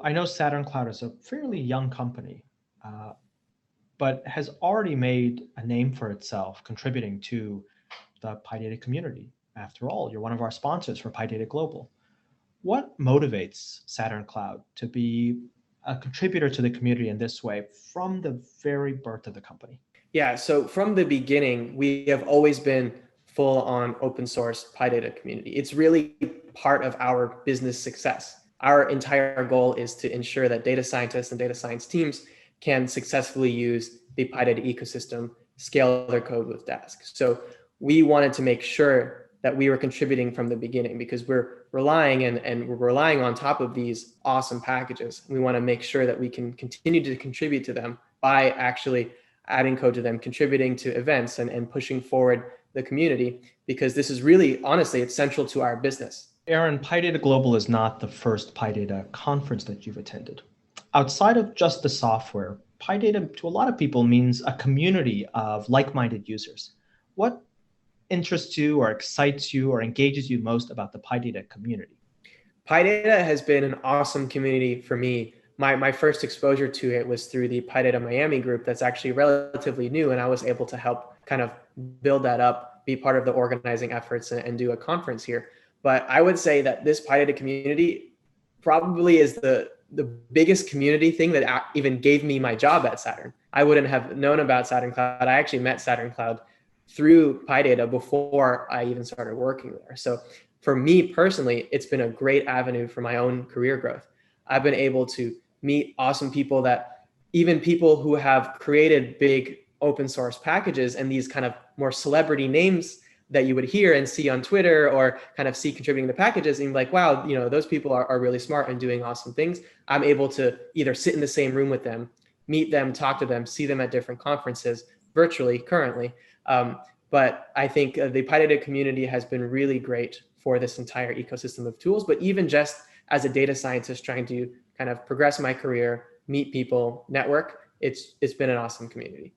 I know SaturnCloud is a fairly young company, uh, but has already made a name for itself contributing to the PyData community. After all, you're one of our sponsors for PyData Global. What motivates SaturnCloud to be a contributor to the community in this way from the very birth of the company? Yeah, so from the beginning, we have always been full on open source PyData community. It's really part of our business success. Our entire goal is to ensure that data scientists and data science teams can successfully use the PyData ecosystem, scale their code with Dask. So we wanted to make sure that we were contributing from the beginning because we're relying and we're relying on top of these awesome packages. We want to make sure that we can continue to contribute to them by actually adding code to them, contributing to events and pushing forward the community, because this is really, honestly, it's central to our business. Aaron, PyData Global is not the first PyData conference that you've attended. Outside of just the software, PyData to a lot of people means a community of like-minded users. What interests you or excites you or engages you most about the PyData community? PyData has been an awesome community for me. My first exposure to it was through the PyData Miami group that's actually relatively new, and I was able to help kind of build that up, be part of the organizing efforts and do a conference here. But I would say that this PyData community probably is the biggest community thing that even gave me my job at Saturn. I wouldn't have known about SaturnCloud. I actually met SaturnCloud through PyData before I even started working there. So for me personally, it's been a great avenue for my own career growth. I've been able to meet awesome people, that even people who have created big open source packages and these kind of more celebrity names that you would hear and see on Twitter or kind of see contributing to packages, and like, wow, those people are really smart and doing awesome things. I'm able to either sit in the same room with them, meet them, talk to them, see them at different conferences virtually currently. But I think the PyData community has been really great for this entire ecosystem of tools, but even just as a data scientist trying to kind of progress my career, meet people, network, it's been an awesome community.